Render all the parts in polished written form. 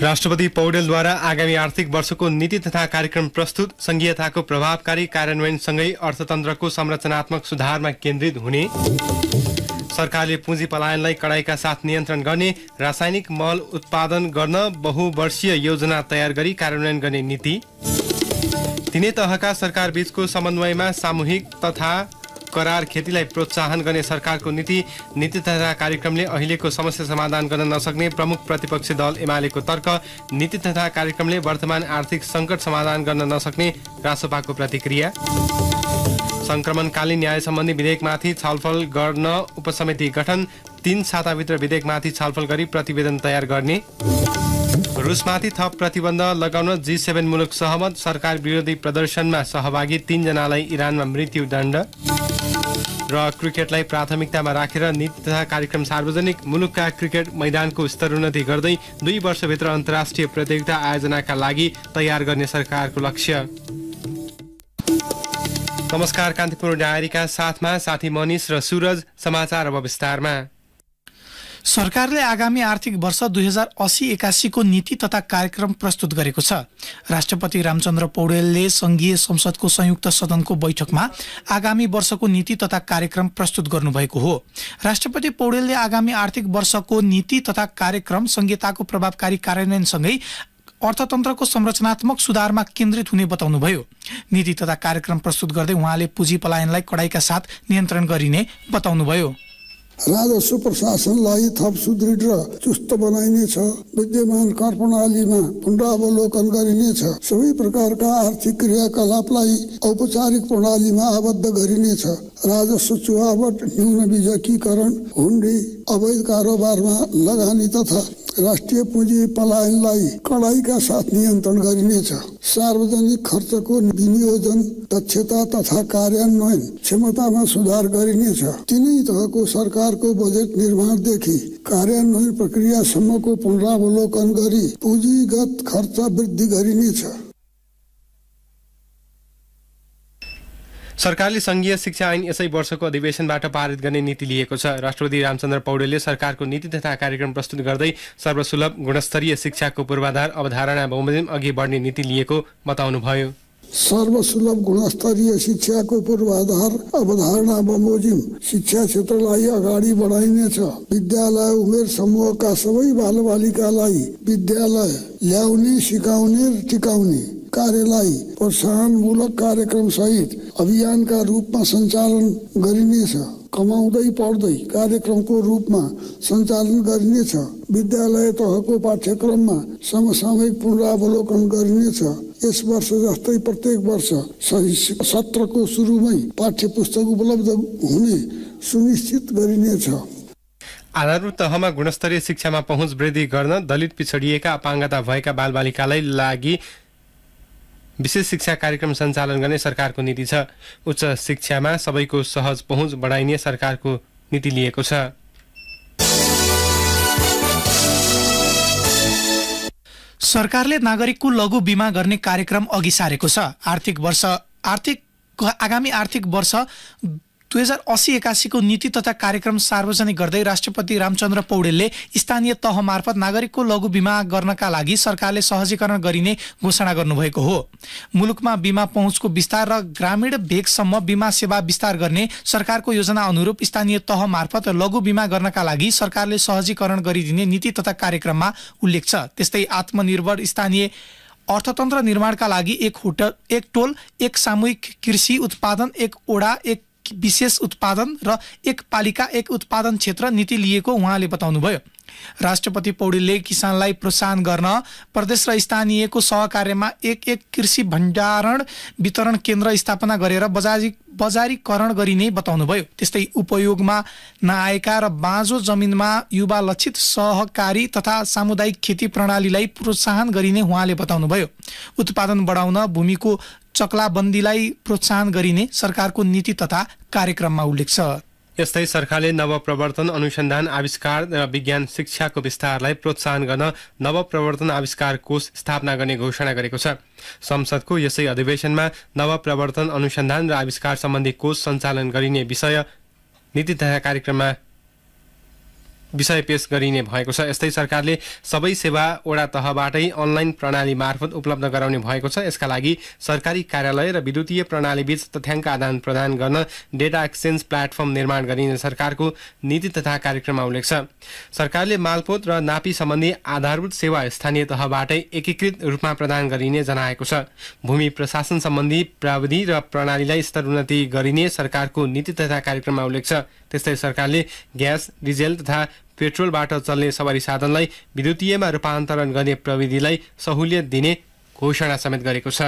राष्ट्रपति पौडेलद्वारा आगामी आर्थिक वर्षको नीति तथा कार्यक्रम प्रस्तुत, संघीयताको प्रभावकारी कार्यान्वयनसँगै अर्थतन्त्रको संरचनात्मक सुधारमा केन्द्रित हुने, सरकारले पुँजी पलायनलाई कडाइका साथ नियन्त्रण गर्ने, रासायनिक मल उत्पादन गर्न बहुवर्षीय योजना तयार गरी कार्यान्वयन गर्ने नीति, तीनै तहका सरकार बीचको समन्वयमा सामूहिक तथा करार खेतीलाई प्रोत्साहन गर्ने सरकारको नीति तथा कार्यक्रमले अहिलेको समस्या समाधान गर्न नसक्ने प्रमुख प्रतिपक्षी दल एमालेको तर्क, नीति तथा कार्यक्रमले वर्तमान आर्थिक सङ्कट समाधान गर्न नसक्ने रासोपाको प्रतिक्रिया, संक्रमणकालीन न्याय सम्बन्धी विधेयकमाथि छलफल गर्न उपसमिति गठन, 3 साताभित्र विधेयकमाथि छलफल गरी प्रतिवेदन तयार गर्ने, रुसमाथि थप प्रतिबन्ध लगाउन G7 मुलुक सहमत, सरकार विरोधी प्रदर्शनमा सहभागी 3 जनालाई इरानमा मृत्युदण्ड र क्रिकेटलाई प्राथमिकतामा राखेर नीति तथा कार्यक्रम सार्वजनिक, मुलुकका क्रिकेट मैदानको स्तरोन्नति गर्दै 2 वर्षभित्र अन्तर्राष्ट्रिय प्रतियोगिता आयोजनाका लागि तयार गर्ने सरकारको लक्ष्य। नमस्कार, कान्तिपुर डायरीका साथमा साथी मनिष र सूरज। समाचार अब विस्तारमा। सरकारले आगामी आर्थिक वर्ष 2080-81 को नीति तथा कार्यक्रम प्रस्तुत गरेको छ। राष्ट्रपति रामचन्द्र पौडेलले संघीय संसदको संयुक्त सदनको बैठकमा आगामी वर्षको नीति तथा कार्यक्रम प्रस्तुत गर्नुभएको हो। राष्ट्रपति पौडेलले आगामी आर्थिक वर्षको नीति तथा कार्यक्रम संघीयताको प्रभावकारी कार्यान्वयनसँगै अर्थतन्त्रको संरचनात्मक सुधारमा केन्द्रित हुने बताउनुभयो। नीति तथा कार्यक्रम प्रस्तुत गर्दै उहाँले पुँजी पलायनलाई कडाइका साथ नियन्त्रण गरिने बताउनुभयो। राजस्व प्रशासनलाई थप सुदृढ र चुस्त बनाइनेछ, विद्यमान कर प्रणालीमा पुनरावलोकन गरिनेछ, सबै प्रकारका आर्थिक क्रियाकलापलाई औपचारिक प्रणालीमा आबद्ध गरिनेछ, राजस्व चुहावट, न्यून बिजकीकरण, हुन्डी, अवैध कारोबारमा लगानी तथा राष्ट्रिय पुँजी पलायनलाई कडाइका साथ नियन्त्रण गरिनेछ, सार्वजनिक खर्चको विनियोजन दक्षता तथा कार्यान्वयन क्षमतामा सुधार गरिनेछ, तीनै तहको सरकारको बजेट निर्माणदेखि कार्यान्वयन प्रक्रियासम्मको पुनरावलोकन गरी पुँजीगत खर्च वृद्धि गरिनेछ। सरकारले संघीय शिक्षा ऐन यसै वर्षको अधिवेशनबाट पारित गर्ने नीति लिएको छ। राष्ट्रपति रामचन्द्र पौडेलले सरकारको नीति तथा कार्यक्रम प्रस्तुत गर्दै सर्वसुलभ गुणस्तरीय शिक्षाको पूर्वाधार अवधारणा बमोजिम अघि बढ्ने नीति लिएको बताउनुभयो। सर्वसुलभ गुणस्तरीय शिक्षाको पूर्वाधार अवधारणा बमोजिम शिक्षा क्षेत्रलाई अगाडि बढाइनेछ। विद्यालय उमेर समूहका सबै बालबालिकालाई विद्यालय ल्याउने, सिकाउने र टिकाउने कार्यलाई प्रोत्साहनमूलक कार्यक्रम सहित अभियानका रूपमा सञ्चालन गरिनेछ। कमाउँदै पढ्दै कार्यक्रमको रूपमा सञ्चालन गरिनेछ। विद्यालय तहको पाठ्यक्रममा समसामयिक पुनरावलोकन गरिनेछ। यस वर्ष जस्तै प्रत्येक वर्ष सत्रको सुरुमै पाठ्य पुस्तक उपलब्ध हुने सुनिश्चित गरिनेछ। आधारभूत तहमा गुणस्तरीय शिक्षामा पहुँच वृद्धि गर्न दलित, पिछडिएका, अपाङ्गता भएका बालबालिकालाई लागि विशेष शिक्षा कार्यक्रम सञ्चालन गर्ने सरकारको नीति छ। उच्च शिक्षामा सबैको सहज पहुँच बढाइने सरकारको नीति लिएको छ। सरकारले नागरिकको लघु बीमा गर्ने कार्यक्रम अघि सारेको छ। आगामी आर्थिक वर्ष 2080-81 को नीति तथा कार्यक्रम सार्वजनिक गर्दै राष्ट्रपति रामचन्द्र पौडेलले स्थानीय तह मार्फत नागरिकको लघु बीमा गर्नका लागि सरकारले सहजीकरण गरिने घोषणा गर्नुभएको हो। मुलुकमा बीमा पहुँचको विस्तार र ग्रामीण भेगसम्म बीमा सेवा विस्तार गर्ने सरकारको योजना अनुरूप स्थानीय तह मार्फत लघु बीमा गर्नका लागि सरकारले सहजीकरण गरिदिने नीति तथा कार्यक्रममा उल्लेख छ। त्यस्तै आत्मनिर्भर स्थानीय अर्थतन्त्र निर्माणका लागि एक टोल, एक सामूहिक कृषि उत्पादन, एक ओडा, एक विशेष उत्पादन र एक पालिका, एक उत्पादन क्षेत्र नीति लिएको उहाँले बताउनुभयो। राष्ट्रपति पौडेलले किसानलाई प्रोत्साहन गर्न प्रदेश र स्थानीयको सहकार्यमा एक कृषि भण्डारण वितरण केन्द्र स्थापना गरेर बजारीकरण गरिने बताउनुभयो। त्यस्तै उपयोगमा नआएका र बाँझो जमिनमा युवा लक्षित सहकारी तथा सामुदायिक खेती प्रणालीलाई प्रोत्साहन गरिने उहाँले बताउनुभयो। उत्पादन बढाउन भूमिको चक्लाबन्दीलाई प्रोत्साहन गरिने सरकारको नीति तथा कार्यक्रममा उल्लेख छ। यस्तै सरकारले नवप्रवर्तन, अनुसन्धान, आविष्कार र विज्ञान शिक्षाको विस्तारलाई प्रोत्साहन गर्न नवप्रवर्तन आविष्कार कोष स्थापना गर्ने घोषणा गरेको छ। संसदको यसै अधिवेशनमा नवप्रवर्तन, अनुसन्धान र आविष्कार सम्बन्धी कोष सञ्चालन गरिने विषय नीति तथा कार्यक्रममा विषय पेश गरिने भएको छ। यस्तै सरकारले सबै सेवा वडा तहबाटै अनलाइन प्रणाली मार्फत उपलब्ध गराउने भएको छ। यसका लागि सरकारी कार्यालय र विद्युतीय प्रणालीबीच तथ्याङ्क आदान प्रदान गर्न डेटा एक्सचेन्ज प्लेटफर्म निर्माण गरिने सरकारको नीति तथा कार्यक्रममा उल्लेख छ। सरकारले मालपोत र नापी सम्बन्धी आधारभूत सेवा स्थानीय तहबाटै एकीकृत रूपमा प्रदान गरिने जनाएको छ। भूमि प्रशासन सम्बन्धी प्राविधि र प्रणालीलाई स्तरोन्नति गरिने सरकारको नीति तथा कार्यक्रममा उल्लेख छ। त्यस्तै सरकारले ग्यास, डिजेल तथा पेट्रोलबाट चल्ने सवारी साधनलाई विद्युतीयमा रूपान्तरण गर्ने प्रविधिलाई सहुलियत दिने घोषणा समेत गरेको छ।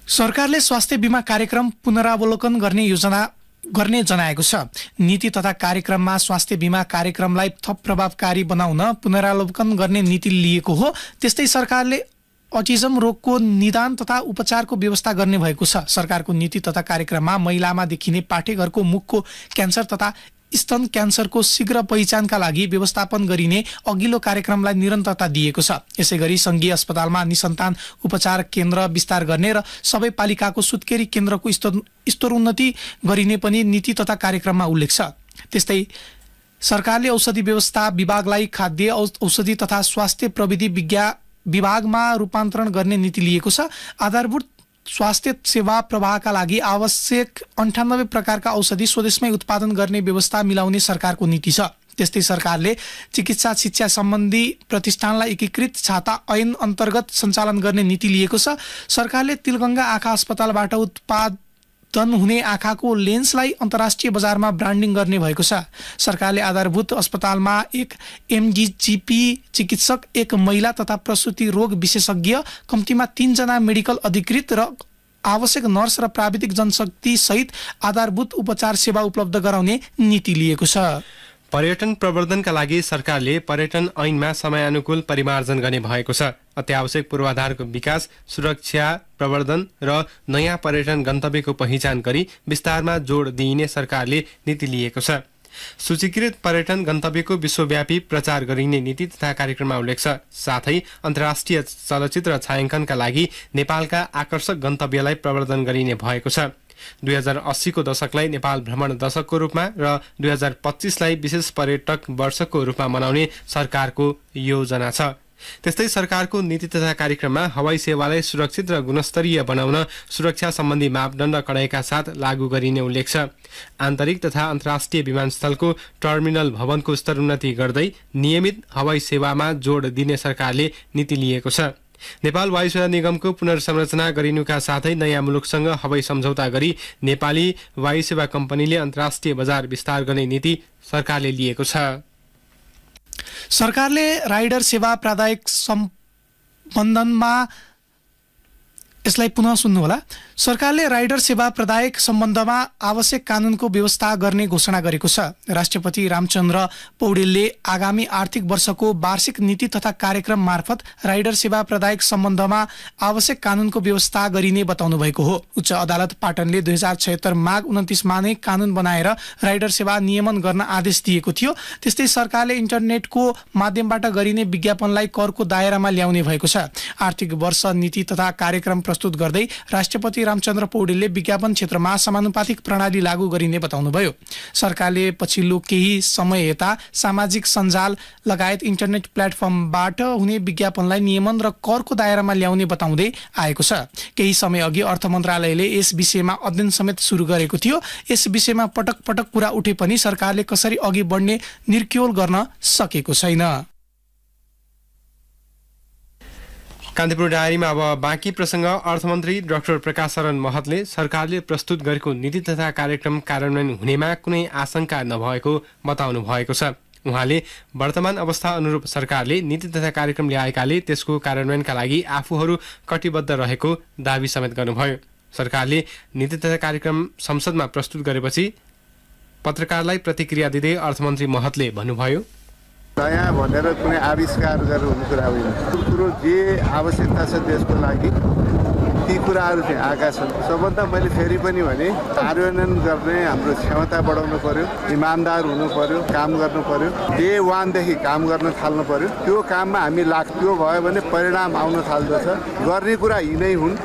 सरकारले स्वास्थ्य बीमा कार्यक्रम पुनरावलोकन गर्ने जनाएको छ। नीति तथा कार्यक्रममा स्वास्थ्य बीमा कार्यक्रमलाई थप प्रभावकारी बनाउन पुनरावलोकन गर्ने नीति लिएको हो। त्यस्तै सरकारले अटिज्म रोगको निदान तथा उपचारको व्यवस्था गर्ने भएको छ। सरकारको नीति तथा कार्यक्रममा महिलामा देखिने पाठेघरको मुखको क्यान्सर तथा स्तन क्यान्सरको शीघ्र पहिचानका लागि व्यवस्थापन गरिने अघिल्लो कार्यक्रमलाई निरन्तरता दिएको छ। यसैगरी संघीय अस्पतालमा निसन्तान उपचार केन्द्र विस्तार गर्ने र सबै पालिकाको सुत्केरी केन्द्रको स्तरोन्नति गरिने पनि नीति तथा कार्यक्रममा उल्लेख छ। त्यस्तै सरकारले औषधि व्यवस्था विभागलाई खाद्य औषधि तथा स्वास्थ्य प्रविधि विभागमा रूपान्तरण गर्ने नीति लिएको छ। आधारभूत स्वास्थ्य सेवा प्रवाहका लागि आवश्यक 98 प्रकारका औषधि स्वदेशमै उत्पादन गर्ने व्यवस्था मिलाउने सरकारको नीति छ। त्यस्तै सरकारले चिकित्सा शिक्षा सम्बन्धी प्रतिष्ठानलाई एकीकृत छाता ऐन अन्तर्गत सञ्चालन गर्ने नीति लिएको छ। सरकारले तिलगङ्गा आँखा अस्पतालबाट उत्पादन हुने आँखाको लेन्सलाई अन्तर्राष्ट्रिय बजारमा ब्रान्डिङ गर्ने भएको छ। सरकारले आधारभूत अस्पतालमा एक एमडीजीपी चिकित्सक, एक महिला तथा प्रसुति रोग विशेषज्ञ, कम्तीमा 3 जना मेडिकल अधिकृत र आवश्यक नर्स र प्राविधिक जनशक्ति सहित आधारभूत उपचार सेवा उपलब्ध गराउने नीति लिएको छ। पर्यटन प्रवर्धनका लागि सरकारले पर्यटन ऐनमा समयानुकूल परिमार्जन गर्ने भएको छ। अत्यावश्यक पूर्वाधारको विकास, सुरक्षा, प्रवर्धन र नयाँ पर्यटन गन्तव्यको पहिचान गरी विस्तारमा जोड दिइने सरकारले नीति लिएको छ। सूचीकृत पर्यटन गन्तव्यको विश्वव्यापी प्रचार गरिने नीति तथा कार्यक्रममा उल्लेख छ। साथै अन्तर्राष्ट्रिय चलचित्र छायाङ्कनका लागि नेपालका आकर्षक गन्तव्यलाई प्रवर्धन गरिने भएको छ। 2080 को दशकलाई नेपाल भ्रमण दशकको रूपमा र 2025 लाई विशेष पर्यटक वर्षको रूपमा मनाउने सरकारको योजना छ। त्यस्तै सरकारको नीति तथा कार्यक्रममा हवाई सेवालाई सुरक्षित र गुणस्तरीय बनाउन सुरक्षा सम्बन्धी मापदण्ड कडाइका साथ लागू गरिने उल्लेख छ। आन्तरिक तथा अन्तर्राष्ट्रिय विमानस्थलको टर्मिनल भवनको स्तरोन्नति गर्दै नियमित हवाई सेवामा जोड दिने सरकारले नीति लिएको छ। नेपाल वायुसेवा निगमको पुनर्संरचना गरिनुका साथै नयाँ मुलुकसँग हवाई सम्झौता गरी नेपाली वायुसेवा कम्पनीले अन्तर्राष्ट्रिय बजार विस्तार गर्ने नीति सरकारले लिएको छ। सरकारले राइडर सेवा प्राधिकरण सम्बन्धमा यसलाई पुनः सुन्नुहोला। सरकारले राइडर सेवा प्राधिकरण सम्बन्धमा आवश्यक कानुनको व्यवस्था गर्ने घोषणा गरेको छ। राष्ट्रपति रामचन्द्र पौडेलले आगामी आर्थिक वर्षको वार्षिक नीति तथा कार्यक्रम मार्फत राइडर सेवा प्राधिकरण सम्बन्धमा आवश्यक कानुनको व्यवस्था गरिने बताउनु भएको हो। उच्च अदालत पाटनले 2076 माघ 29 मा नै कानुन बनाएर राइडर सेवा नियमन गर्न आदेश दिएको थियो। त्यस्तै सरकारले इन्टरनेटको माध्यमबाट गरिने विज्ञापनलाई करको दायरामा ल्याउने भएको छ। आर्थिक वर्ष नीति तथा कार्यक्रम प्रस्तुत गर्दै राष्ट्रपति रामचन्द्र पौडेलले विज्ञापन क्षेत्रमा समानुपातिक प्रणाली लागू गरिने बताउनुभयो। सरकारले पछिल्लो केही समय यता सामाजिक सञ्जाल लगायत इन्टरनेट प्लेटफर्मबाट हुने विज्ञापनलाई नियमन र करको दायरामा ल्याउने बताउँदै आएको छ। केही समय अघि अर्थ मन्त्रालयले यस विषयमा अध्ययन समेत सुरु गरेको थियो। यस विषयमा पटक पटक कुरा उठे पनि सरकारले कसरी अघि बढ्ने निर्क्योल गर्न सकेको छैन। कान्तिपुर डायरीमा अब बाँकी प्रसङ्ग। अर्थमन्त्री डाक्टर प्रकाश शरण महतले सरकारले प्रस्तुत गरेको नीति तथा कार्यक्रम कार्यान्वयन हुनेमा कुनै आशंका नभएको बताउनु भएको छ। उहाँले वर्तमान अवस्था अनुरूप सरकारले नीति तथा कार्यक्रम ल्याएकाले त्यसको कार्यान्वयनका लागि आफूहरू कटिबद्ध रहेको दावी समेत गर्नुभयो। सरकारले नीति तथा कार्यक्रम संसदमा प्रस्तुत गरेपछि पत्रकारलाई प्रतिक्रिया दिँदै अर्थमन्त्री महतले भन्नुभयो, नयाँ भनेर कुनै आविष्कार गरेर हुने कुरा होइन। कुरो जे आवश्यकता छ देशको लागि ती कुराहरू चाहिँ आएका छन्। सबभन्दा मैले फेरि पनि भने कार्यान्वयन गर्ने हाम्रो क्षमता बढाउनु पर्यो, इमान्दार हुनु पर्यो, काम गर्नु पर्यो, डे 1 देखि काम गर्न थाल्नु पर्यो। त्यो काममा हामी त्यो भयो भने परिणाम आउन थाल्दछ। गर्ने कुरा यिनै हुन्।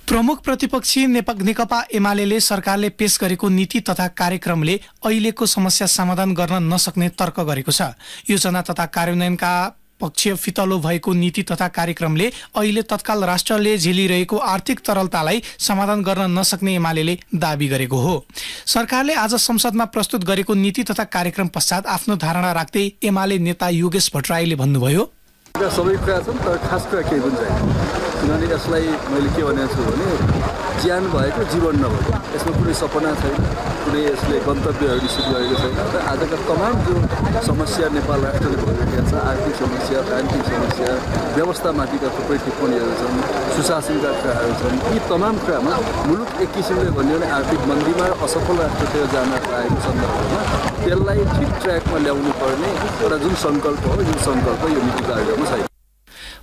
प्रमुख प्रतिपक्षी नेकपा एमाले सरकारले पेश गरेको नीति तथा कार्यक्रमले अहिलेको समस्या समाधान गर्न नसक्ने तर्क गरेको छ। योजना तथा कार्यान्वयनका पक्ष फितलो भएको नीति तथा कार्यक्रमले अहिले तत्काल राष्ट्रले झेलिरहेको आर्थिक तरलतालाई समाधान गर्न नसक्ने एमाले दाबी गरेको हो। सरकारले आज संसदमा प्रस्तुत गरेको नीति तथा कार्यक्रम पश्चात आफ्नो धारणा राख्दै एमाले नेता योगेश भट्टराईले भन्नुभयो, सबै कुरा छन् तर खास कुरा केही पनि छैन। किनभने यसलाई मैले के भनेको छु भने ज्यान भएको जीवन नभएको, यसमा कुनै सपना छैन, कुनै यसले गन्तव्यहरू निश्चित गरेको छैन। र आजका तमाम जो समस्या नेपाल राष्ट्रले भइरहेका छ, आर्थिक समस्या, राजनीतिक समस्या, व्यवस्थामाथिका थुप्रै टिप्पणीहरू छन्, सुशासनका कुराहरू छन्, यी तमाम कुरामा मुलुक एक किसिमले भन्यो भने आर्थिक मन्दीमा असफल राष्ट्रतिर जान लागेको सन्दर्भमा त्यसलाई ठिक ट्र्याकमा ल्याउनु पर्ने एउटा जुन सङ्कल्प हो, जुन सङ्कल्प यो नीति कार्यक्रममा छैन।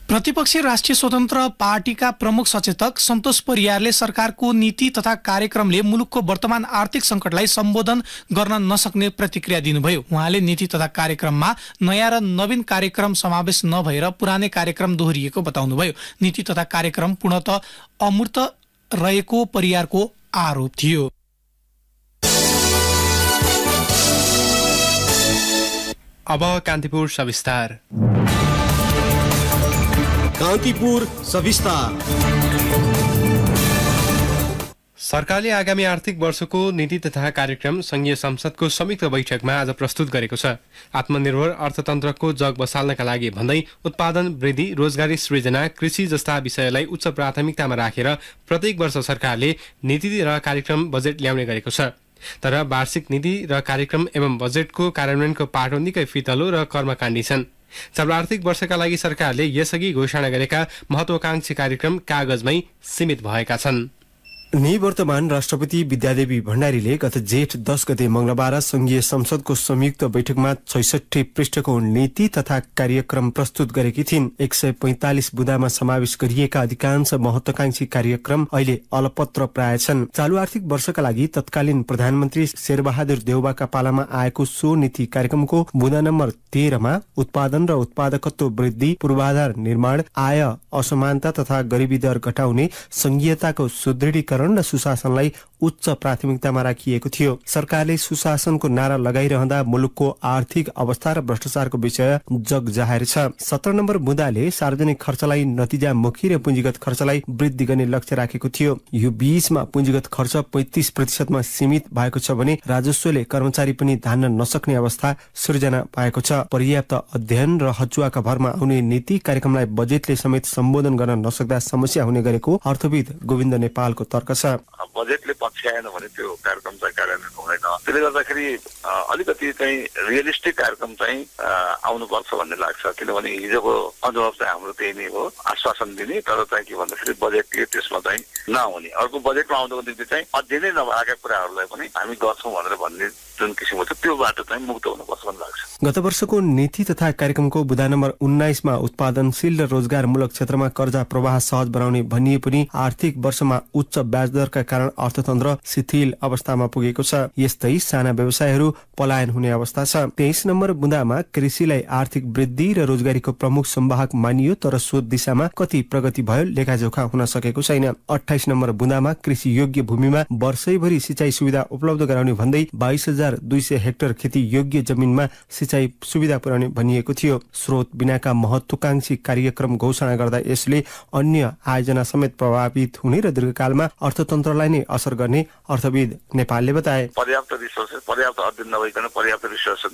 प्रतिपक्षी राष्ट्रिय स्वतन्त्र पार्टीका प्रमुख सचेतक सन्तोष परियारले सरकारको नीति तथा कार्यक्रमले मुलुकको वर्तमान आर्थिक सङ्कटलाई सम्बोधन गर्न नसक्ने प्रतिक्रिया दिनुभयो। उहाँले नीति तथा कार्यक्रममा नयाँ र नवीन कार्यक्रम समावेश नभएर पुरानै कार्यक्रम दोहोरिएको बताउनुभयो। नीति तथा कार्यक्रम पूर्णतः अमूर्त रहेको परियारको आरोप थियो। अब कान्तिपुर सविस्तार। कान्तिपुर सविस्तार। सरकारले आगामी आर्थिक वर्षको नीति तथा कार्यक्रम संघीय संसदको संयुक्त बैठकमा आज प्रस्तुत गरेको छ। आत्मनिर्भर अर्थतन्त्रको जग बसाल्नका लागि भन्दै उत्पादन वृद्धि, रोजगारी सृजना, कृषि जस्ता विषयलाई उच्च प्राथमिकतामा राखेर प्रत्येक वर्ष सरकारले नीति र कार्यक्रम बजेट ल्याउने गरेको छ। तर वार्षिक नीति र कार्यक्रम एवं बजेटको कार्यान्वयनको पाटो निकै फितलो र कर्मकाण्डी छन्। चालु आर्थिक वर्षका लागि सरकारले यसअघि घोषणा गरेका महत्वाकांक्षी कार्यक्रम कागजमै सीमित भएका छन्। निवर्तमान राष्ट्रपति विद्यादेवी भण्डारीले गत जेठ 10 गते मंगलबार संघीय संसदको संयुक्त बैठकमा 66 पृष्ठको नीति तथा कार्यक्रम प्रस्तुत गरेकी थिइन्। 145 बुँदामा समावेश गरिएका अधिकांश महत्वाकांक्षी कार्यक्रम अहिले अलपत्र प्राय छन्। चालु आर्थिक वर्षका लागि तत्कालीन प्रधानमन्त्री शेरबहादुर देउवाका पालामा आएको सो नीति कार्यक्रमको बुँदा नम्बर 13 मा उत्पादन र उत्पादकत्व वृद्धि, पूर्वाधार निर्माण, आय असमानता तथा गरिबी दर घटाउने, संघीयताको सुदृढीकरण र सुशासनलाई उच्च प्राथमिकतामा राखिएको थियो। सरकारले सुशासनको नारा लगाइरहँदा मुलुकको आर्थिक अवस्था र भ्रष्टाचारको विषय जग जाहेर छ। 17 नम्बर बुँदाले सार्वजनिक खर्चलाई नतिजामुखी र पुँजीगत खर्चलाई वृद्धि गर्ने लक्ष्य राखेको थियो। यो बीचमा पुँजीगत खर्च 35% मा सीमित भएको छ भने राजस्वले कर्मचारी पनि धान्न नसक्ने अवस्था सृजना भएको छ। पर्याप्त अध्ययन र हचुवाका भरमा आउने नीति कार्यक्रमलाई बजेटले समेत सम्बोधन गर्न नसक्दा समस्या हुने गरेको अर्थविद गोविन्द नेपालको तर्क छ। बजेटले पछ्याएन भने त्यो कार्यक्रम चाहिँ कार्यान्वयन हुँदैन। त्यसले गर्दाखेरि अलिकति चाहिँ रियलिस्टिक कार्यक्रम चाहिँ आउनुपर्छ भन्ने लाग्छ। किनभने हिजोको अनुभव चाहिँ हाम्रो त्यही नै हो, आश्वासन दिने तर चाहिँ के भन्दाखेरि बजेटले त्यसमा चाहिँ नआउने, अर्को बजेटमा आउनुको निम्ति चाहिँ अध्ययनै नभएका कुराहरूलाई पनि हामी गर्छौँ भनेर भन्ने जुन किसिमको छ त्यो बाटो चाहिँ मुक्त हुनुपर्छ भन्ने लाग्छ। गत वर्षको नीति तथा कार्यक्रमको बुँदा नम्बर 19 मा उत्पादनशील र रोजगारमूलक क्षेत्रमा कर्जा प्रवाह सहज बनाउने भनिए पनि आर्थिक वर्षमा उच्च ब्याज दरका कारण अर्थतन्त्र शिथिल अवस्थामा पुगेको छ। यस्तै साना व्यवसायहरू पलायन हुने अवस्था छ। 23 नम्बर बुँदामा कृषिलाई आर्थिक वृद्धि र रोजगारीको प्रमुख संवाहक मानियो तर सो दिशामा कति प्रगति भयो लेखाजोखा हुन सकेको छैन। 28 नम्बर बुँदामा कृषि योग्य भूमिमा वर्षैभरि सिंचाई सुविधा उपलब्ध गराउने भन्दै 22,200 हेक्टर खेती योग्य जमिनमा सिंचाई सुविधा पुर्याउने भनिएको थियो। स्रोत बिनाका महत्वाकांक्षी कार्यक्रम घोषणा गर्दा यसले अन्य आयोजना समेत प्रभावित हुने र दीर्घकालमा अर्थतन्त्रलाई नै असर गर्ने अर्थविद नेपालले बताए। पर्याप्त रिसोर्सेस, पर्याप्त अध्ययन नभइकन पर्याप्त रिसोर्सेस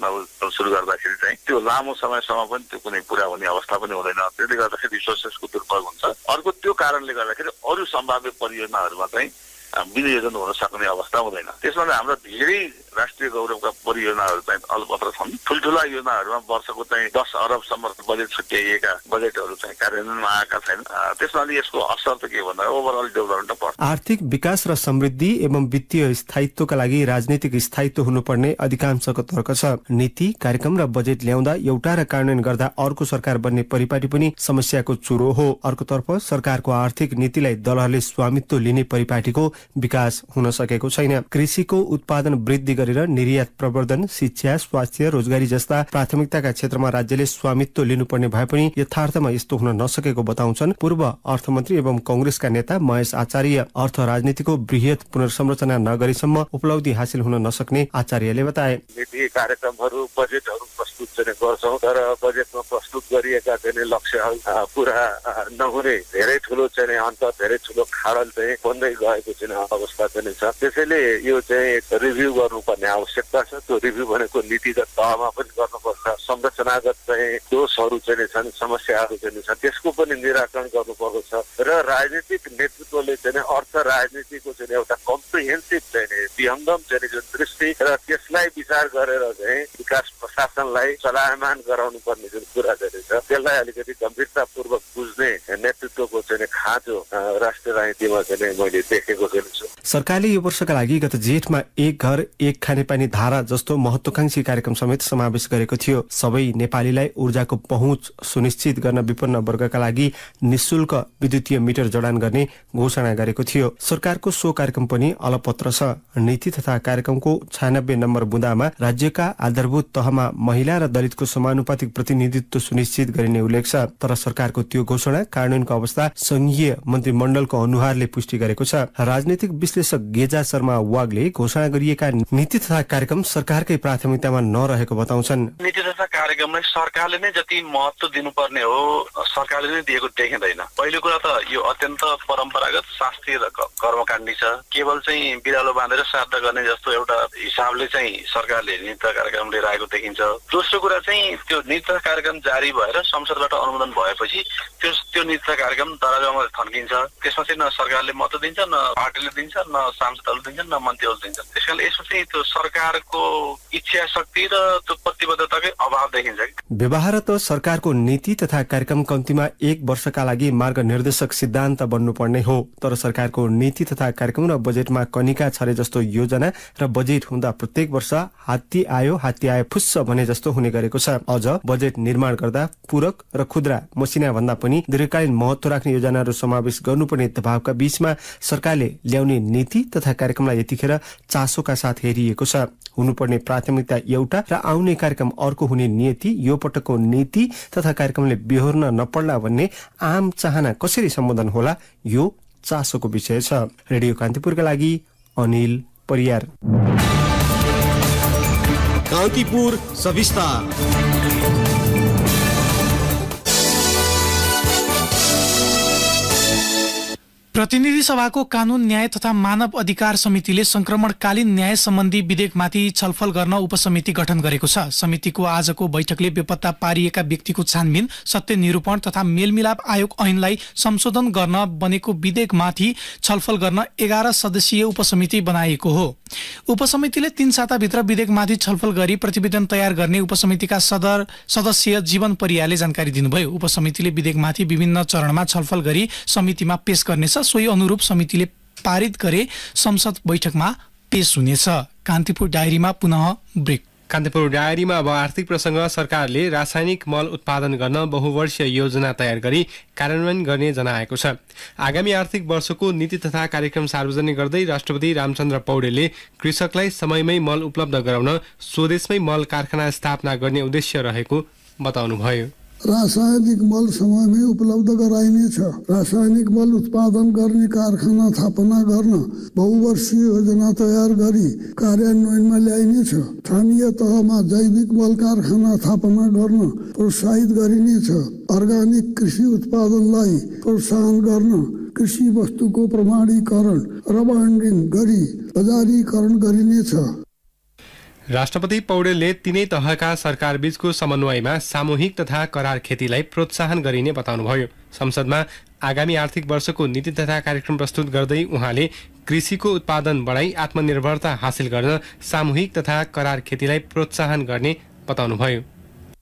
सुरु गर्दाखेरि चाहिँ त्यो लामो समयसम्म पनि त्यो कुनै पुरा हुने अवस्था पनि हुँदैन। त्यसले गर्दाखेरि रिसोर्सेसको दुर्प्रयोग हुन्छ। अर्को त्यो कारणले गर्दाखेरि अरू सम्भाव्य परियोजनाहरूमा चाहिँ विनियोजन हुन सक्ने अवस्था हुँदैन। त्यसमा हाम्रो धेरै राष्ट्रिय गौरवका परियोजनाहरू चाहिँ अलपत्र छन्। ठुल्ठुला योजनाहरूमा वर्षको चाहिँ 10 अरबसम्म बजेट छुट्याइएका बजेटहरू चाहिँ कार्यान्वयनमा आएका छैनन्। त्यसमा यसको असर त के भन्दा ओभरअल डेभलपमेन्ट पर्छ। आर्थिक विकास र समृद्धि एवं वित्तीय स्थायित्वका लागि राजनीतिक स्थायित्व हुनुपर्ने अधिकांशको तर्क छ। नीति कार्यक्रम र बजेट ल्याउँदा एउटा र कार्यान्वयन गर्दा अर्को सरकार बन्ने परिपाटी पनि समस्याको चुरो हो। अर्कोतर्फ सरकारको आर्थिक नीतिलाई दलहरूले स्वामित्व लिने परिपाटीको विकास हुन सकेको छैन। कृषिको उत्पादन वृद्धि गरेर निर्यात प्रवर्धन, शिक्षा, स्वास्थ्य, रोजगारी जस्ता प्राथमिकताका क्षेत्रमा राज्यले स्वामित्व लिनुपर्ने भए पनि यथार्थमा यस्तो हुन नसकेको बताउँछन् पूर्व अर्थमन्त्री एवं कांग्रेसका नेता महेश आचार्य। अर्थ राजनीतिको बृहत पुनर्संरचना नगरेसम्म उपलब्धि हासिल हुन नसक्ने आचार्यले बताए। नीति कार्यक्रमहरू, बजेटहरू प्रस्तुत चाहिँ गर्छौं, तर बजेटमा प्रस्तुत गरिएका चाहिँ लक्ष्यहरू पूरा नहुने धेरै ठुलो चाहिँ अन्त धेरै ठुलो खाडल चाहिँ बन्दै गएको चाहिँ अवस्था चाहिँ छ। त्यसैले यो चाहिँ रिभ्यू गर्नुपर्ने आवश्यकता छ। त्यो रिभ्यू भनेको नीतिगत तहमा पनि गर्नुपर्छ। संरचनागत चाहिँ दोषहरू चाहिँ छन्, समस्याहरू चाहिँ छन्, त्यसको पनि निराकरण गर्नुपर्दो छ र राजनीतिक नेतृत्वले चाहिँ अर्थ राजनीतिको चाहिँ एउटा कम्प्रिहेन्सिभ चाहिँ विहङ्गम चाहिँ जुन दृष्टि र त्यसलाई विचार गरेर चाहिँ विकास प्रशासनलाई चलायमान गराउनु पर्ने जुन कुरा चाहिँ छ त्यसलाई अलिकति गम्भीरतापूर्वक बुझ्ने नेतृत्वको चाहिँ खाँचो राष्ट्रिय राजनीतिमा चाहिँ मैले देखेको छु। सरकारले यो वर्षका लागि गत जेठमा एक घर एक खानेपानी धारा जस्तो महत्वाकांक्षी कार्यक्रम समेत समावेश गरेको थियो। सबै नेपालीलाई ऊर्जाको पहुँच सुनिश्चित गर्न विपन्न वर्गका लागि निशुल्क विद्युतीय मिटर जडान गर्ने घोषणा गरेको थियो। सरकारको सो कार्यक्रम पनि अलपत्र छ। नीति तथा कार्यक्रमको 96 नम्बर बुँदामा राज्यका आधारभूत तहमा महिला र दलितको समानुपातिक प्रतिनिधित्व सुनिश्चित गरिने उल्लेख छ। तर सरकारको त्यो घोषणा कार्यान्वयनको अवस्था संघीय मन्त्रीमण्डलको अनुहारले पुष्टि गरेको छ। राजनीतिक विश्लेषक गेजा शर्मा वागले घोषणा गरिएका नीति तथा कार्यक्रम सरकारकै प्राथमिकतामा नरहेको बताउँछन्। नीति तथा कार्यक्रमलाई सरकारले नै जति महत्व दिनुपर्ने हो सरकारले नै दिएको देखिँदैन। पहिलो कुरा त यो अत्यन्त परम्परागत शास्त्रीय कर्मकाण्डी छ। केवल चाहिँ बिरालो बाँधेर श्राद्ध गर्ने जस्तो एउटा हिसाबले चाहिँ सरकारले नीति तथा कार्यक्रम लिएर आएको देखिन्छ। दोस्रो कुरा चाहिँ त्यो नीति तथा कार्यक्रम जारी भएर संसदबाट अनुमोदन भएपछि त्यो नीति तथा कार्यक्रम दरबारमा थन्किन्छ। त्यसमा चाहिँ न सरकारले महत्व दिन्छ, न पार्टीले दिन्छ, न सांसदहरूले दिन्छ, न मन्त्रीहरूले दिन्छ। त्यसकारणले यसमा चाहिँ त्यो सरकारको इच्छा शक्ति र त्यो प्रतिबद्धताकै अभाव देखिन्छ। व्यवहार त सरकारको नीति तथा कार्यक्रम कम्तीमा 1 वर्षका लागि मार्गनिर्देशक सिद्धान्त बन्नुपर्ने हो। तर सरकारको नीति तथा कार्यक्रम र बजेटमा कनिका छरे जस्तो योजना र बजेट हुँदा प्रत्येक वर्ष हात्ती आयो फुस्स भने जस्तो हुने गरेको छ। अझ बजेट निर्माण गर्दा पूरक र खुद्रा मसिना भन्दा पनि दीर्घकालीन महत्व राख्ने योजनाहरू समावेश गर्नुपर्ने दबावका बीचमा सरकारले ल्याउने नीति तथा कार्यक्रमलाई यतिखेर चासोका साथ हेरिएको छ। हुनुपर्ने प्राथमिकता एउटा र आउने कार्यक्रम अर्को हुने नियति यो पटकको नीति तथा कार्यक्रमले बेहोर्न नपर्ला भन्ने आम चाहना कसरी सम्बोधन होला यो चासोको विषय छ। रेडियो कान्तिपुरका लागि अनिल परियार। कान्तिपुर सविस्ता। प्रतिनिधि सभाको कानून न्याय तथा मानव अधिकार समितिले संक्रमणकालीन न्याय सम्बन्धी विधेयकमाथि छलफल गर्न उपसमिति गठन गरेको छ। समितिको आजको बैठकले बेपत्ता पारिएका व्यक्तिको छानबिन, सत्य निरूपण तथा मेलमिलाप आयोग ऐनलाई संशोधन गर्न बनेको विधेयकमाथि छलफल गर्न 11 सदस्यीय उपसमिति बनाएको हो। उपसमितिले 3 साताभित्र विधेयकमाथि छलफल गरी प्रतिवेदन तयार गर्ने उपसमितिका सदस्य जीवन परियारले जानकारी दिनुभयो। उपसमितिले विधेयकमाथि विभिन्न चरणमा छलफल गरी समितिमा पेश गर्नेछ। सोही अनुरूप समितिले पारित गरे संसद बैठकमा पेश हुनेछ। कान्तिपुर डायरीमा पुनः ब्रेक। कान्तिपुर डायरीमा अब आर्थिक प्रसंग। सरकारले रासायनिक मल उत्पादन गर्न बहुवर्षीय योजना तयार गरी कार्यान्वयन गर्ने जनाएको छ। आगामी आर्थिक वर्षको नीति तथा कार्यक्रम सार्वजनिक गर्दै राष्ट्रपति रामचन्द्र पौडेलले कृषकलाई समयमै मल उपलब्ध गराउन स्वदेशमै मल कारखाना स्थापना गर्ने उद्देश्य रहेको बताउनुभयो। रासायनिक मल समयमै उपलब्ध गराइनेछ। रासायनिक मल उत्पादन गर्ने कारखाना स्थापना गर्न बहुवर्षीय योजना तयार गरी कार्यान्वयनमा ल्याइनेछ। स्थानीय तहमा जैविक मल कारखाना स्थापना गर्न प्रोत्साहित गरिनेछ। अर्गानिक कृषि उत्पादनलाई प्रोत्साहन गर्न कृषि वस्तुको प्रमाणीकरण र ब्रान्डिङ गरी बजारीकरण गरिनेछ। राष्ट्रपति पौडेलले तीनै तहका सरकार बीचको समन्वयमा सामूहिक तथा करार खेतीलाई प्रोत्साहन गरिने बताउनुभयो। संसदमा आगामी आर्थिक वर्षको नीति तथा कार्यक्रम प्रस्तुत गर्दै उहाँले कृषिको उत्पादन बढाई आत्मनिर्भरता हासिल गर्न सामूहिक तथा करार खेतीलाई प्रोत्साहन गर्ने बताउनुभयो।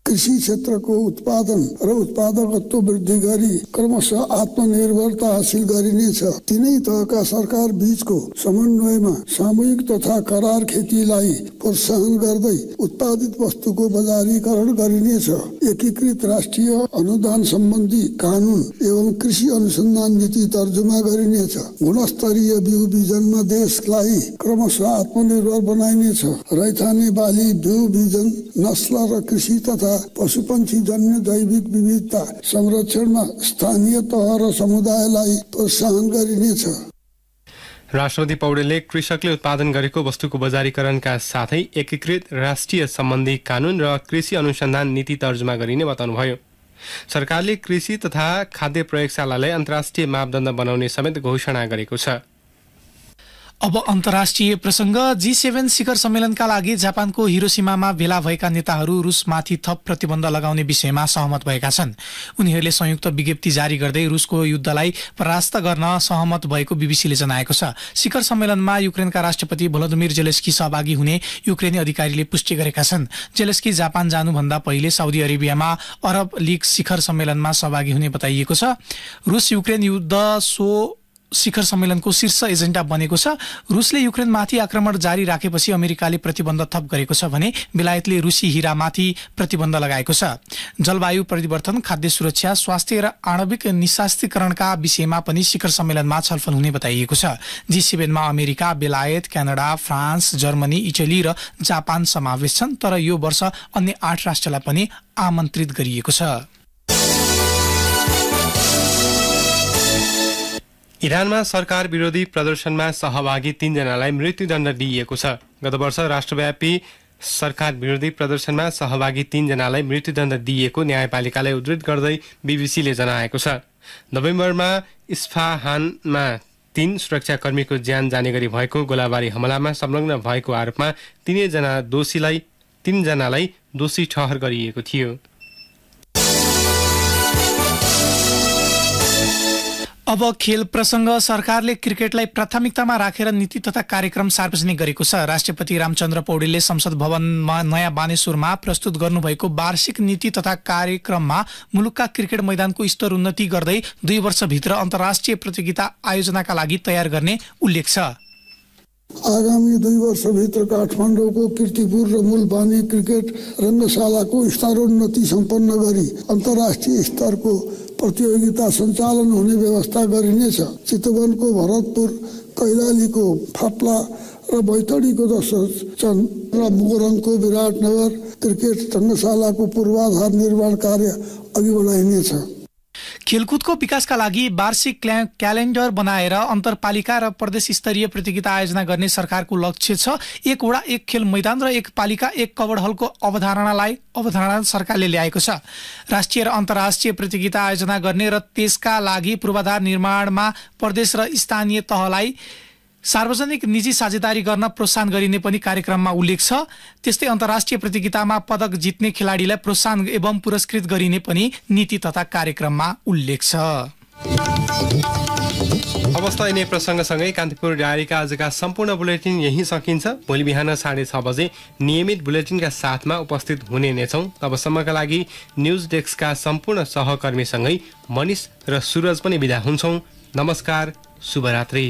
कृषि क्षेत्रको उत्पादन र उत्पादकत्व वृद्धि गरी क्रमशः आत्मनिर्भरता हासिल गरिनेछ। तीनै तहका सरकार बीचको समन्वयमा सामूहिक तथा करार खेतीलाई प्रोत्साहन गर्दै उत्पादित वस्तुको बजारीकरण गरिनेछ। एकीकृत राष्ट्रिय अनुदान सम्बन्धी कानून एवं कृषि अनुसन्धान नीति तर्जुमा गरिनेछ। गुणस्तरीय बिउ बिजनमा देशलाई क्रमशः आत्मनिर्भर बनाइनेछ। रैथाने बाली, बिउ बिजन, नस्ल र कृषि तथा पशुपन्छी जन्य जैविक विविधता संरक्षणमा स्थानीय तह र समुदायलाई प्रोत्साहन गरिनेछ। राष्ट्रपति पौडेलले कृषकले उत्पादन गरेको वस्तुको बजारीकरणका साथै एकीकृत राष्ट्रिय सम्बन्धी कानून र कृषि अनुसन्धान नीति तर्जुमा गरिने बताउनुभयो। सरकारले कृषि तथा खाद्य प्रयोगशालालाई अन्तर्राष्ट्रिय मापदण्ड बनाउने समेत घोषणा गरेको छ। अब अन्तर्राष्ट्रिय प्रसंग। G7 शिखर सम्मेलनका लागि जापानको हिरोसिमामा भेला भएका नेताहरू रुसमाथि थप प्रतिबन्ध लगाउने विषयमा सहमत भएका छन्। उनीहरूले संयुक्त विज्ञप्ति जारी गर्दै रुसको युद्धलाई परास्त गर्न सहमत भएको बीबीसीले जनाएको छ। शिखर सम्मेलनमा युक्रेनका राष्ट्रपति भोलोदिमिर जेलेस्की सहभागी हुने युक्रेनी अधिकारीले पुष्टि गरेका छन्। जेलेस्की जापान जानुभन्दा पहिले साउदी अरेबियामा अरब लीग शिखर सम्मेलनमा सहभागी हुने बताइएको छ। रुस युक्रेन युद्ध शिखर सम्मेलनको शीर्ष एजेन्डा बनेको छ। रुसले युक्रेनमाथि आक्रमण जारी राखेपछि अमेरिकाले प्रतिबन्ध थप गरेको छ भने बेलायतले रुसी हिरामाथि प्रतिबन्ध लगाएको छ। जलवायु परिवर्तन, खाद्य सुरक्षा, स्वास्थ्य र आणविक निशास्त्रीकरणका विषयमा पनि शिखर सम्मेलनमा छलफल हुने बताइएको छ। G7 मा अमेरिका, बेलायत, क्यानाडा, फ्रान्स, जर्मनी, इटली र जापान समावेश छन्। तर यो वर्ष अन्य 8 राष्ट्रलाई पनि आमन्त्रित गरिएको छ। इरानमा सरकार विरोधी प्रदर्शनमा सहभागी 3 जनालाई मृत्युदण्ड दिइएको छ। गत वर्ष राष्ट्रव्यापी सरकार विरोधी प्रदर्शनमा सहभागी 3 जनालाई मृत्युदण्ड दिइएको न्यायपालिकालाई उद्धृत गर्दै बीबीसीले जनाएको छ। नोभेम्बरमा इस्फाहानमा 3 सुरक्षाकर्मीको ज्यान जाने गरी भएको गोलाबारी हमलामा संलग्न भएको आरोपमा 3 जनालाई दोषी ठहर गरिएको थियो। अब खेल प्रसंग। सरकारले क्रिकेटलाई प्राथमिकतामा राखेर नीति तथा कार्यक्रम सार्वजनिक गरेको छ। राष्ट्रपति रामचन्द्र पौडेलले संसद भवनमा नयाँ बानेश्वरमा प्रस्तुत गर्नुभएको वार्षिक नीति तथा कार्यक्रममा मुलुकका क्रिकेट मैदानको स्तर उन्नति गर्दै 2 वर्षभित्र अन्तर्राष्ट्रिय प्रतियोगिता आयोजनाका लागि तयार गर्ने उल्लेख छ। आगामी 2 वर्षभित्र काठमाडौँको कीर्तिपुर र मूलबानी क्रिकेट रङ्गशालाको स्तरोन्नति सम्पन्न गरी अन्तर्राष्ट्रिय स्तरको प्रतियोगिता सञ्चालन हुने व्यवस्था गरिनेछ। चितवनको भरतपुर, कैलालीको फाप्ला र बैतडीको दशरथचन र मोरङको विराटनगर क्रिकेट रङ्गशालाको पूर्वाधार निर्माण कार्य अघि बढाइनेछ। खेलकुदको विकासका लागि वार्षिक क्यालेन्डर बनाएर अन्तरपालिका र प्रदेश स्तरीय प्रतियोगिता आयोजना गर्ने सरकारको लक्ष्य छ। 1 वडा 1 खेल मैदान र 1 पालिका 1 कवड हलको अवधारणा सरकारले ल्याएको छ। राष्ट्रिय र अन्तर्राष्ट्रिय प्रतियोगिता आयोजना गर्ने र त्यसका लागि पूर्वाधार निर्माणमा प्रदेश र स्थानीय तहलाई सार्वजनिक निजी साझेदारी गर्न प्रोत्साहन गरिने पनि कार्यक्रममा उल्लेख छ। त्यस्तै अन्तर्राष्ट्रिय प्रतियोगितामा पदक जित्ने खेलाडीलाई प्रोत्साहन एवं पुरस्कृत गरिने पनि नीति तथा कार्यक्रममा उल्लेख छ। अवस्था यिनै प्रसङ्गसँगै कान्तिपुर डायरीका आजका सम्पूर्ण बुलेटिन यही सकिन्छ। भोलि बिहान 6:30 बजे नियमित बुलेटिनका साथमा उपस्थित हुने नै छौँ। तबसम्मका लागि न्युज डेस्कका सम्पूर्ण सहकर्मीसँगै मनिष र सुरज पनि बिदा हुन्छौँ। नमस्कार, शुभरात्रि।